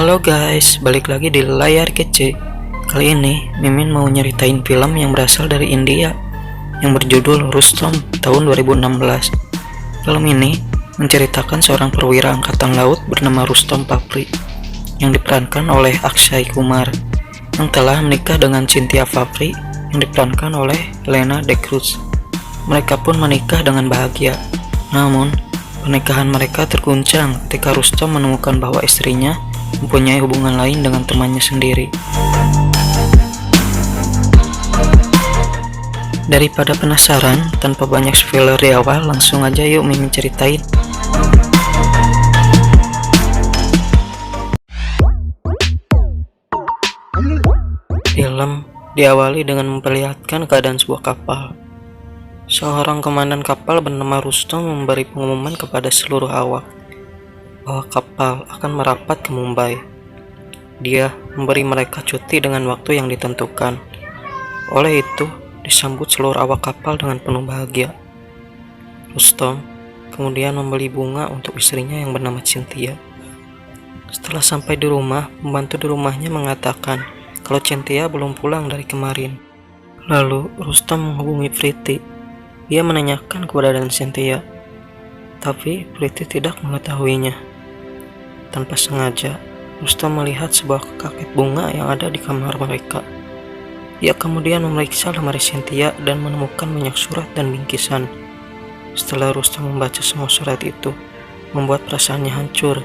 Halo guys, balik lagi di layar kece. Kali ini Mimin mau nyeritain film yang berasal dari India yang berjudul Rustom tahun 2016. Film ini menceritakan seorang perwira angkatan laut bernama Rustom Papri yang diperankan oleh Akshay Kumar yang telah menikah dengan Cynthia Papri yang diperankan oleh Helena De Cruz. Mereka pun menikah dengan bahagia. Namun, pernikahan mereka terguncang ketika Rustom menemukan bahwa istrinya mempunyai hubungan lain dengan temannya sendiri. Daripada penasaran, tanpa banyak spoiler di awal, langsung aja yuk Mimin ceritain. Film diawali dengan memperlihatkan keadaan sebuah kapal. Seorang komandan kapal bernama Rustom memberi pengumuman kepada seluruh awak bahwa kapal akan merapat ke Mumbai. Dia memberi mereka cuti dengan waktu yang ditentukan. Oleh itu, disambut seluruh awak kapal dengan penuh bahagia. Rustom kemudian membeli bunga untuk istrinya yang bernama Cynthia. Setelah sampai di rumah, pembantu di rumahnya mengatakan kalau Cynthia belum pulang dari kemarin. Lalu Rustom menghubungi Priti. Dia menanyakan keberadaan Cynthia, tapi Priti tidak mengetahuinya. Tanpa sengaja, Rustom melihat sebuah kaket bunga yang ada di kamar mereka. Ia kemudian memeriksa lemari Cynthia dan menemukan banyak surat dan bingkisan. Setelah Rustom membaca semua surat itu, membuat perasaannya hancur.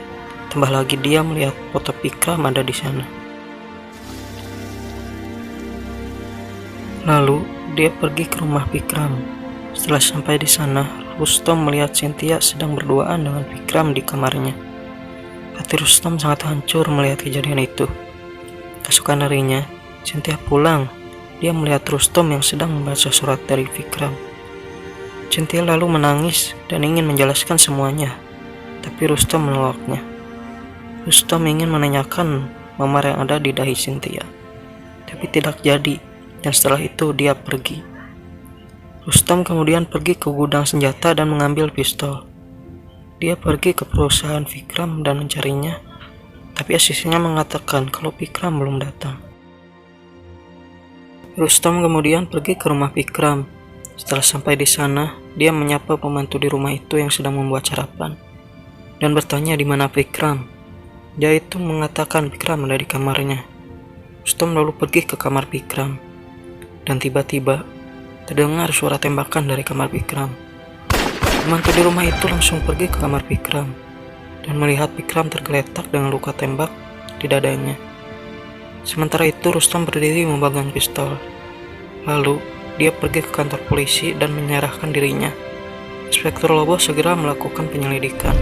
Tambah lagi dia melihat foto Vikram ada di sana. Lalu dia pergi ke rumah Vikram. Setelah sampai di sana, Rustom melihat Cynthia sedang berduaan dengan Vikram di kamarnya. Hati Rustom sangat hancur melihat kejadian itu. Keesokan harinya, Cynthia pulang. Dia melihat Rustom yang sedang membaca surat dari Vikram. Cynthia lalu menangis dan ingin menjelaskan semuanya, tapi Rustom menolaknya. Rustom ingin menanyakan memar yang ada di dahi Cynthia, tapi tidak jadi, dan setelah itu dia pergi. Rustom kemudian pergi ke gudang senjata dan mengambil pistol. Dia pergi ke perusahaan Vikram dan mencarinya, tapi asistennya mengatakan kalau Vikram belum datang. Rustom kemudian pergi ke rumah Vikram. Setelah sampai di sana, dia menyapa pembantu di rumah itu yang sedang membuat sarapan dan bertanya di mana Vikram. Dia itu mengatakan Vikram ada di kamarnya. Rustom lalu pergi ke kamar Vikram dan tiba-tiba terdengar suara tembakan dari kamar Vikram. Pembantu di rumah itu langsung pergi ke kamar Vikram dan melihat Vikram tergeletak dengan luka tembak di dadanya. Sementara itu Rustom berdiri memegang pistol. Lalu dia pergi ke kantor polisi dan menyerahkan dirinya. Inspektur Lobo segera melakukan penyelidikan.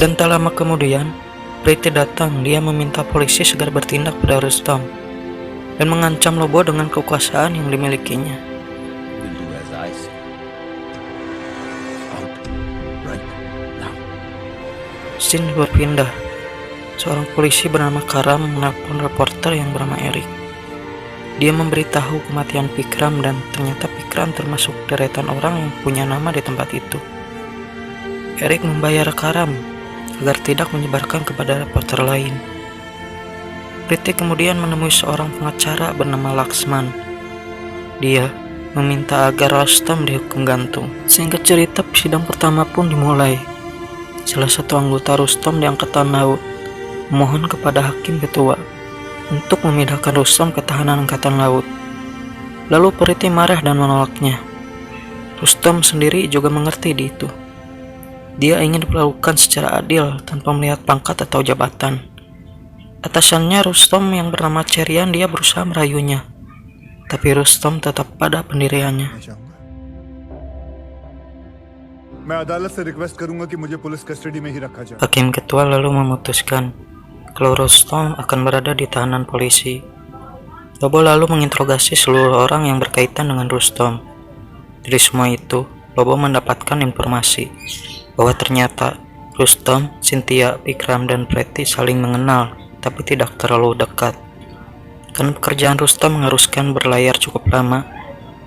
Dan tak lama kemudian, Priti datang. Dia meminta polisi segera bertindak pada Rustom dan mengancam Lobo dengan kekuasaan yang dimilikinya. Scene berpindah. Seorang polisi bernama Karam menelpon reporter yang bernama Erik. Dia memberitahu kematian Vikram dan ternyata Vikram termasuk deretan orang yang punya nama di tempat itu. Erik membayar Karam agar tidak menyebarkan kepada reporter lain. Priti kemudian menemui seorang pengacara bernama Laksman. Dia meminta agar Rustom dihukum gantung. Sehingga cerita sidang pertama pun dimulai. Salah satu anggota Rustom di Angkatan Laut memohon kepada Hakim Ketua untuk memindahkan Rustom ke tahanan Angkatan Laut. Lalu Priti marah dan menolaknya. Rustom sendiri juga mengerti di itu. Dia ingin diperlakukan secara adil tanpa melihat pangkat atau jabatan. Atasannya Rustom yang bernama Cherian, dia berusaha merayunya, tapi Rustom tetap pada pendiriannya. Hakim Ketua lalu memutuskan kalau Rustom akan berada di tahanan polisi. Lobo lalu menginterogasi seluruh orang yang berkaitan dengan Rustom. Dari semua itu, Lobo mendapatkan informasi bahwa ternyata Rustom, Cynthia, Vikram, dan Priti saling mengenal, tapi tidak terlalu dekat. Karena pekerjaan Rustom mengharuskan berlayar cukup lama,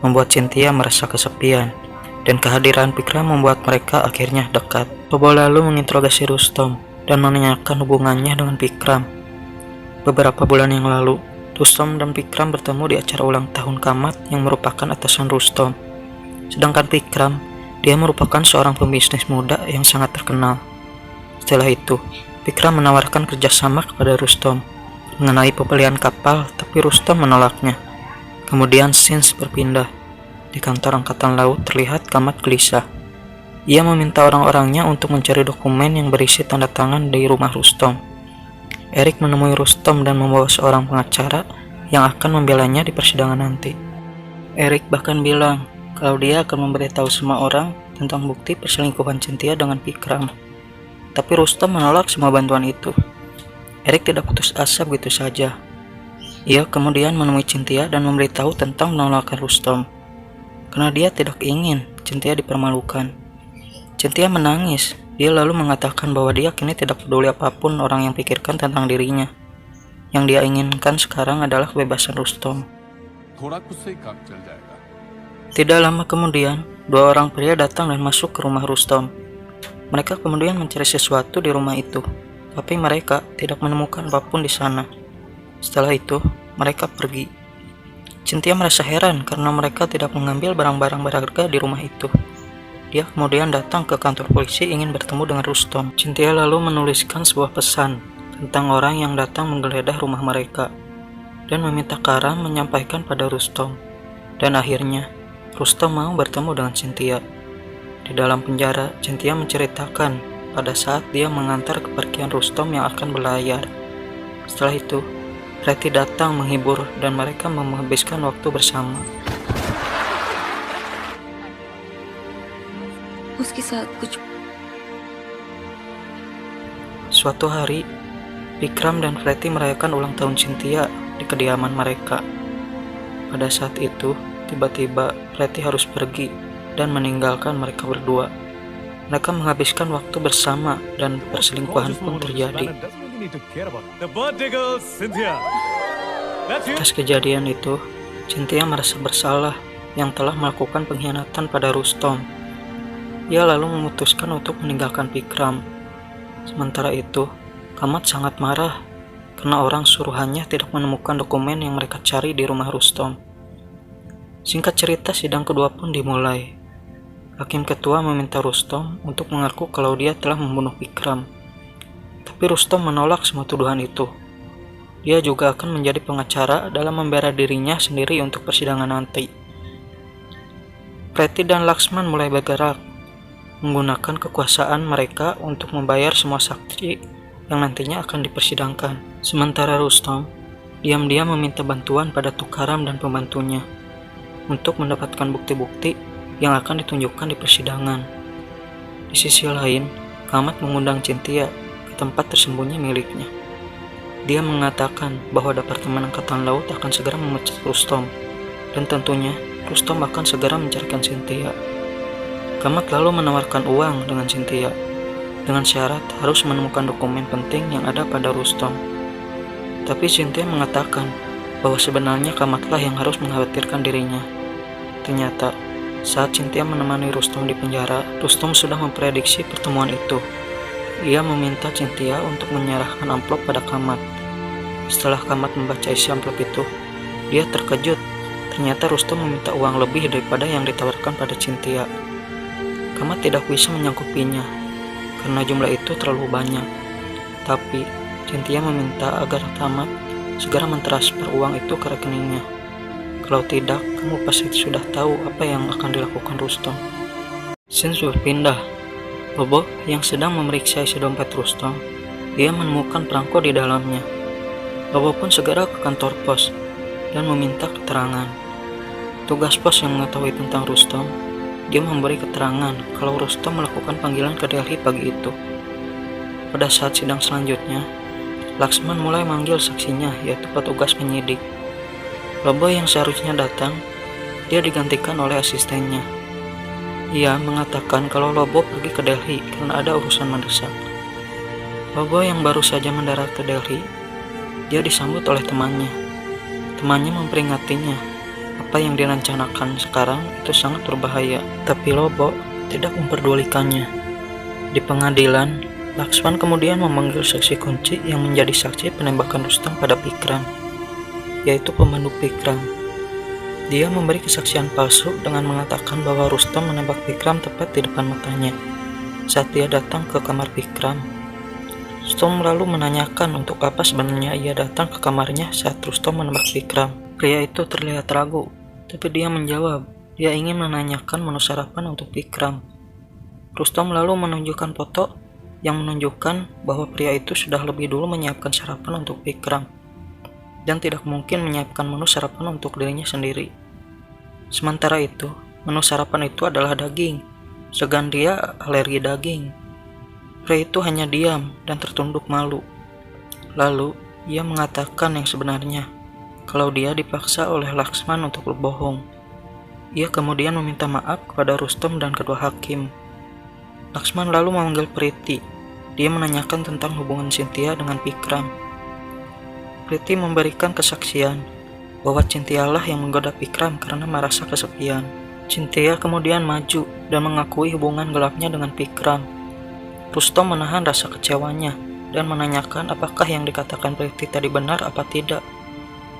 membuat Cynthia merasa kesepian. dan kehadiran Vikram membuat mereka akhirnya dekat. Lobo lalu menginterogasi Rustom. dan menanyakan hubungannya dengan Vikram. Beberapa bulan yang lalu, Rustom dan Vikram bertemu di acara ulang tahun Kamat yang merupakan atasan Rustom. Sedangkan Vikram, dia merupakan seorang pembisnis muda yang sangat terkenal. Setelah itu, Vikram menawarkan kerjasama kepada Rustom mengenai pembelian kapal, tapi Rustom menolaknya. Kemudian scenes berpindah. Di kantor Angkatan Laut terlihat Kamat gelisah. Ia meminta orang-orangnya untuk mencari dokumen yang berisi tanda tangan di rumah Rustom. Erik menemui Rustom dan membawa seorang pengacara yang akan membelanya di persidangan nanti. Erik bahkan bilang kalau dia akan memberitahu semua orang tentang bukti perselingkuhan Cynthia dengan Vikram. Tapi Rustom menolak semua bantuan itu. Erik tidak putus asa begitu saja. Ia kemudian menemui Cynthia dan memberitahu tentang penolakan Rustom, karena dia tidak ingin Cynthia dipermalukan. Cynthia menangis. Dia lalu mengatakan bahwa dia kini tidak peduli apapun orang yang pikirkan tentang dirinya. Yang dia inginkan sekarang adalah kebebasan Rustom. Tidak lama kemudian, dua orang pria datang dan masuk ke rumah Rustom. Mereka kemudian mencari sesuatu di rumah itu, tapi mereka tidak menemukan apapun di sana. Setelah itu, mereka pergi. Cynthia merasa heran karena mereka tidak mengambil barang-barang berharga di rumah itu. Dia kemudian datang ke kantor polisi ingin bertemu dengan Rustom. Cynthia lalu menuliskan sebuah pesan tentang orang yang datang menggeledah rumah mereka dan meminta Karam menyampaikan pada Rustom. Dan akhirnya, Rustom mau bertemu dengan Cynthia. Di dalam penjara, Cynthia menceritakan pada saat dia mengantar kepergian Rustom yang akan berlayar. Setelah itu, Preti datang menghibur dan mereka menghabiskan waktu bersama. Suatu hari, Vikram dan Preti merayakan ulang tahun Cynthia di kediaman mereka. Pada saat itu, tiba-tiba Preti harus pergi dan meninggalkan mereka berdua. Mereka menghabiskan waktu bersama dan perselingkuhan pun terjadi. Atas kejadian itu, Cynthia merasa bersalah yang telah melakukan pengkhianatan pada Rustom. Ia lalu memutuskan untuk meninggalkan Vikram. Sementara itu, Kamat sangat marah karena orang suruhannya tidak menemukan dokumen yang mereka cari di rumah Rustom. Singkat cerita, sidang kedua pun dimulai. Hakim ketua meminta Rustom untuk mengaku kalau dia telah membunuh Vikram. Tapi Rustom menolak semua tuduhan itu. Dia juga akan menjadi pengacara dalam membela dirinya sendiri untuk persidangan nanti. Preti dan Laksman mulai bergerak, menggunakan kekuasaan mereka untuk membayar semua saksi yang nantinya akan dipersidangkan. Sementara Rustom diam-diam meminta bantuan pada Tukaram dan pembantunya untuk mendapatkan bukti-bukti yang akan ditunjukkan di persidangan. Di sisi lain, Kamat mengundang Cynthia ke tempat tersembunyi miliknya. Dia mengatakan bahwa Departemen Angkatan Laut akan segera memecat Rustom, dan tentunya Rustom akan segera mencarikan Cynthia. Kamat lalu menawarkan uang dengan Cynthia, dengan syarat harus menemukan dokumen penting yang ada pada Rustom. Tapi Cynthia mengatakan bahwa sebenarnya Kamatlah yang harus mengkhawatirkan dirinya. Ternyata, saat Cynthia menemani Rustom di penjara, Rustom sudah memprediksi pertemuan itu. Ia meminta Cynthia untuk menyerahkan amplop pada Kamat. Setelah Kamat membaca isi amplop itu, dia terkejut. Ternyata Rustom meminta uang lebih daripada yang ditawarkan pada Cynthia. Kamat tidak bisa menyanggupinya karena jumlah itu terlalu banyak. Tapi Cynthia meminta agar Kamat segera mentransfer uang itu ke rekeningnya. Kalau tidak, kamu pasti sudah tahu apa yang akan dilakukan Rustom. Scene berpindah. Bobo yang sedang memeriksa isi dompet Rustom, dia menemukan perangko di dalamnya. Bobo pun segera ke kantor pos dan meminta keterangan. Tugas pos yang mengetahui tentang Rustom, dia memberi keterangan kalau Rustom melakukan panggilan ke Delhi pagi itu. Pada saat sidang selanjutnya, Laksman mulai manggil saksinya, yaitu petugas penyidik. Lobo yang seharusnya datang, dia digantikan oleh asistennya. Ia mengatakan kalau Lobo pergi ke Delhi karena ada urusan mendesak. Lobo yang baru saja mendarat ke Delhi, dia disambut oleh temannya. Temannya memperingatinya, apa yang direncanakan sekarang itu sangat berbahaya. Tapi Lobo tidak memperdulikannya. Di pengadilan, Laksman kemudian memanggil saksi kunci yang menjadi saksi penembakan Rustam pada Pikram, yaitu pemandu Pikram. Dia memberi kesaksian palsu dengan mengatakan bahwa Rustam menembak Pikram tepat di depan matanya saat dia datang ke kamar Pikram. Rustam lalu menanyakan untuk apa sebenarnya ia datang ke kamarnya saat Rustam menembak Pikram. Pria itu terlihat ragu, tapi dia menjawab dia ingin menanyakan menu sarapan untuk Pikram. Rustam lalu menunjukkan foto yang menunjukkan bahwa pria itu sudah lebih dulu menyiapkan sarapan untuk Pikram dan tidak mungkin menyiapkan menu sarapan untuk dirinya sendiri. Sementara itu, menu sarapan itu adalah daging, sedangkan dia alergi daging. Pria itu hanya diam dan tertunduk malu. Lalu, ia mengatakan yang sebenarnya, kalau dia dipaksa oleh Laksman untuk berbohong. Ia kemudian meminta maaf kepada Rustam dan kedua hakim. Laksman lalu memanggil Priti. Dia menanyakan tentang hubungan Cynthia dengan Pikram. Priti memberikan kesaksian bahwa Cynthia lah yang menggoda Pikram karena merasa kesepian. Cynthia kemudian maju dan mengakui hubungan gelapnya dengan Pikram. Rustam menahan rasa kecewanya dan menanyakan apakah yang dikatakan Priti tadi benar apa tidak.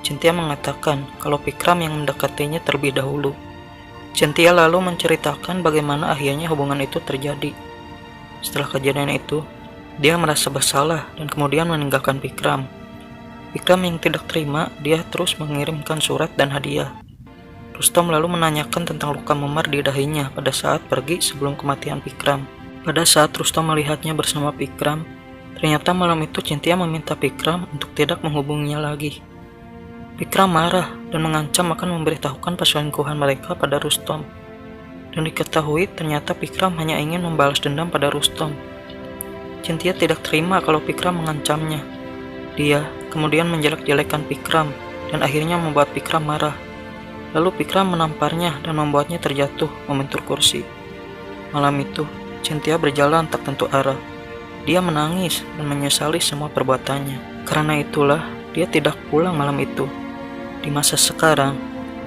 Cynthia mengatakan kalau Pikram yang mendekatinya terlebih dahulu. Cynthia lalu menceritakan bagaimana akhirnya hubungan itu terjadi. Setelah kejadian itu, dia merasa bersalah dan kemudian meninggalkan Pikram. Pikram yang tidak terima, dia terus mengirimkan surat dan hadiah. Rustam lalu menanyakan tentang luka memar di dahinya pada saat pergi sebelum kematian Pikram. Pada saat Rustam melihatnya bersama Pikram, ternyata malam itu Cynthia meminta Pikram untuk tidak menghubunginya lagi. Pikram marah dan mengancam akan memberitahukan perselingkuhan mereka pada Rustam. Dan diketahui ternyata Pikram hanya ingin membalas dendam pada Rustam. Cynthia tidak terima kalau Pikram mengancamnya. Dia kemudian menjelek-jelekan Pikram dan akhirnya membuat Pikram marah. Lalu Pikram menamparnya dan membuatnya terjatuh membentur kursi. Malam itu, Cynthia berjalan tak tentu arah. Dia menangis dan menyesali semua perbuatannya. Karena itulah dia tidak pulang malam itu. Di masa sekarang,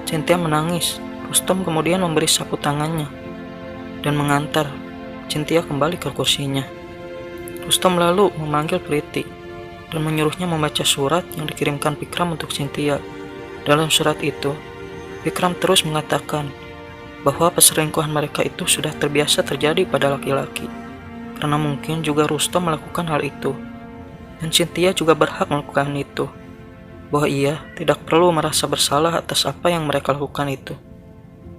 Cynthia menangis. Rustam kemudian memberi sapu tangannya dan mengantar Cynthia kembali ke kursinya. Rustam lalu memanggil Priti dan menyuruhnya membaca surat yang dikirimkan Pikram untuk Cynthia. Dalam surat itu, Pikram terus mengatakan bahwa perselingkuhan mereka itu sudah terbiasa terjadi pada laki-laki, karena mungkin juga Rustam melakukan hal itu, dan Cynthia juga berhak melakukan itu, bahwa ia tidak perlu merasa bersalah atas apa yang mereka lakukan itu.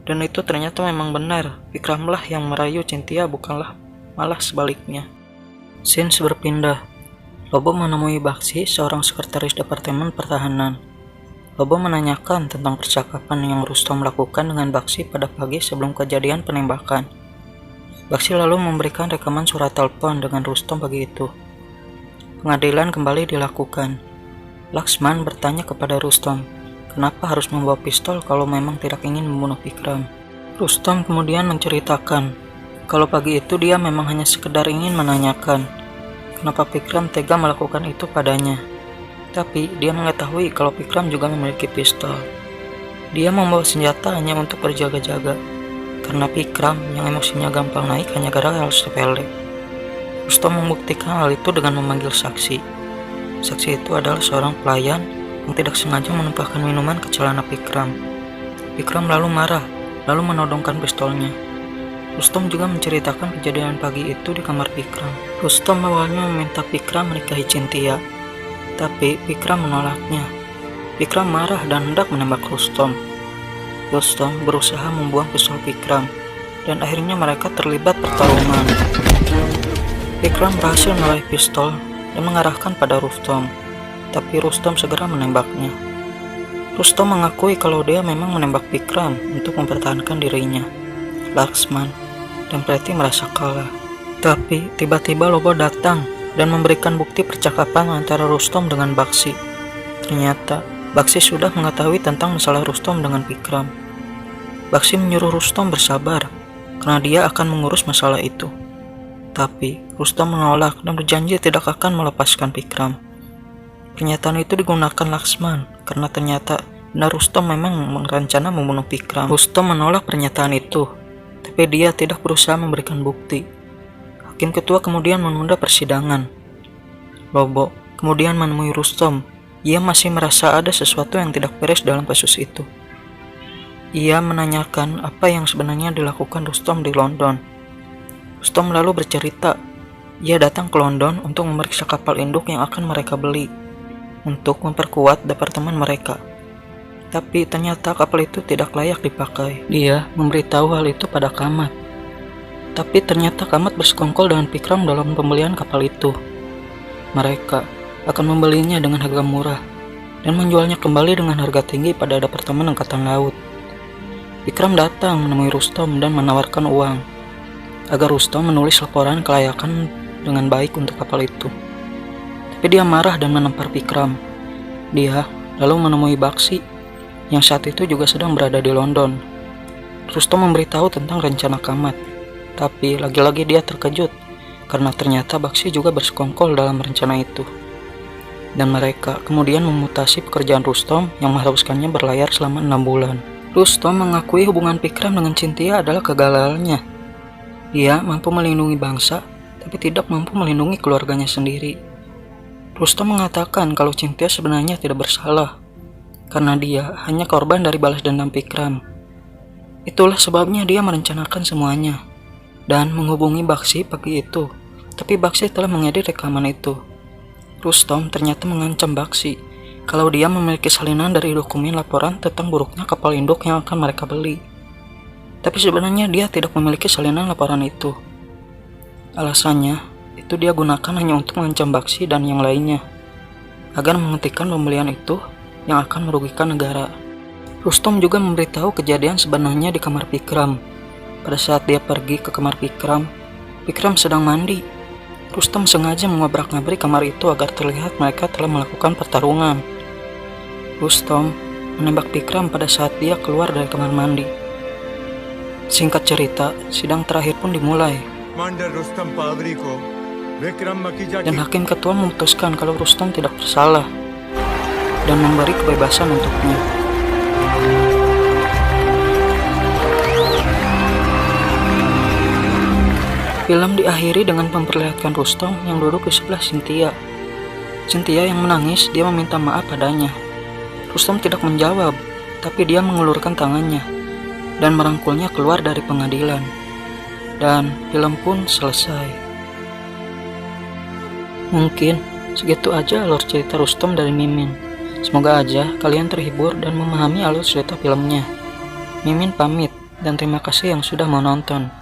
Dan itu ternyata memang benar, Pikramlah yang merayu Cynthia bukanlah malah sebaliknya. Scenes berpindah. Lobo menemui Baksi, seorang sekretaris Departemen Pertahanan. Lobo menanyakan tentang percakapan yang Rustam lakukan dengan Baksi pada pagi sebelum kejadian penembakan. Baksi lalu memberikan rekaman surat telepon dengan Rustam pagi itu. Pengadilan kembali dilakukan. Laksman bertanya kepada Rustam, kenapa harus membawa pistol kalau memang tidak ingin membunuh Pikram? Rustam kemudian menceritakan kalau pagi itu dia memang hanya sekedar ingin menanyakan kenapa Pikram tega melakukan itu padanya. Tapi dia mengetahui kalau Pikram juga memiliki pistol. Dia membawa senjata hanya untuk berjaga-jaga, karena Pikram yang emosinya gampang naik hanya gara-gara hal sepele. Rustam membuktikan hal itu dengan memanggil saksi. Saksi itu adalah seorang pelayan yang tidak sengaja menumpahkan minuman ke celana Pikram. Pikram lalu marah, lalu menodongkan pistolnya. Rustam juga menceritakan kejadian pagi itu di kamar Pikram. Rustam awalnya meminta Pikram menikahi Cynthia, tapi Pikram menolaknya. Pikram marah dan hendak menembak Rustam. Rustam berusaha membuang pistol Pikram, dan akhirnya mereka terlibat pertarungan. Pikram berhasil meraih pistol dan mengarahkan pada Rustam, tapi Rustam segera menembaknya. Rustam mengakui kalau dia memang menembak Pikram untuk mempertahankan dirinya. Laksman dan Preti merasa kalah. Tapi tiba-tiba Lobo datang dan memberikan bukti percakapan antara Rustam dengan Baksi. Ternyata Baksi sudah mengetahui tentang masalah Rustam dengan Pikram. Baksi menyuruh Rustam bersabar karena dia akan mengurus masalah itu. Tapi Rustam menolak dan berjanji tidak akan melepaskan Pikram. Pernyataan itu digunakan Laksman karena ternyata benar Rustam memang merencana membunuh Pikram. Rustam menolak pernyataan itu, tapi dia tidak berusaha memberikan bukti. Hakim ketua kemudian menunda persidangan. Lobo kemudian menemui Rustom. Ia masih merasa ada sesuatu yang tidak beres dalam kasus itu. Ia menanyakan apa yang sebenarnya dilakukan Rustom di London. Rustom lalu bercerita, ia datang ke London untuk memeriksa kapal induk yang akan mereka beli untuk memperkuat departemen mereka. Tapi ternyata kapal itu tidak layak dipakai. Dia memberitahu hal itu pada Kamat. Tapi ternyata Kamat bersekongkol dengan Pikram dalam pembelian kapal itu. Mereka akan membelinya dengan harga murah dan menjualnya kembali dengan harga tinggi pada Departemen Angkatan Laut. Pikram datang menemui Rustom dan menawarkan uang agar Rustom menulis laporan kelayakan dengan baik untuk kapal itu. Tapi dia marah dan menampar Pikram. Dia lalu menemui Baksi yang saat itu juga sedang berada di London. Rustom memberitahu tentang rencana Kamat, tapi lagi-lagi dia terkejut karena ternyata Baksi juga bersekongkol dalam rencana itu. Dan mereka kemudian memutasi pekerjaan Rustom yang mengharuskannya berlayar selama 6 bulan. Rustom mengakui hubungan Pikram dengan Cynthia adalah kegagalannya. Dia mampu melindungi bangsa, tapi tidak mampu melindungi keluarganya sendiri. Rustom mengatakan kalau Cynthia sebenarnya tidak bersalah, karena dia hanya korban dari balas dendam Pikram. Itulah sebabnya dia merencanakan semuanya, dan menghubungi Baksi pagi itu. Tapi Baksi telah mengedit rekaman itu. Rustom ternyata mengancam Baksi kalau dia memiliki salinan dari dokumen laporan tentang buruknya kapal induk yang akan mereka beli. Tapi sebenarnya dia tidak memiliki salinan laporan itu. Alasannya, itu dia gunakan hanya untuk mengancam Baksi dan yang lainnya, agar menghentikan pembelian itu yang akan merugikan negara. Rustom juga memberitahu kejadian sebenarnya di kamar Pikram. Pada saat dia pergi ke kamar Pikram, Pikram sedang mandi. Rustom sengaja mengobrak-ngabrik kamar itu agar terlihat mereka telah melakukan pertarungan. Rustom menembak Pikram pada saat dia keluar dari kamar mandi. Singkat cerita, sidang terakhir pun dimulai. Dan hakim ketua memutuskan kalau Rustom tidak bersalah dan memberi kebebasan untuknya. Film diakhiri dengan memperlihatkan Rustom yang duduk di sebelah Cynthia. Cynthia yang menangis, dia meminta maaf padanya. Rustom tidak menjawab, tapi dia mengulurkan tangannya dan merangkulnya keluar dari pengadilan. Dan film pun selesai. Mungkin segitu aja alur cerita Rustom dari Mimin. Semoga aja kalian terhibur dan memahami alur cerita filmnya. Mimin pamit dan terima kasih yang sudah menonton.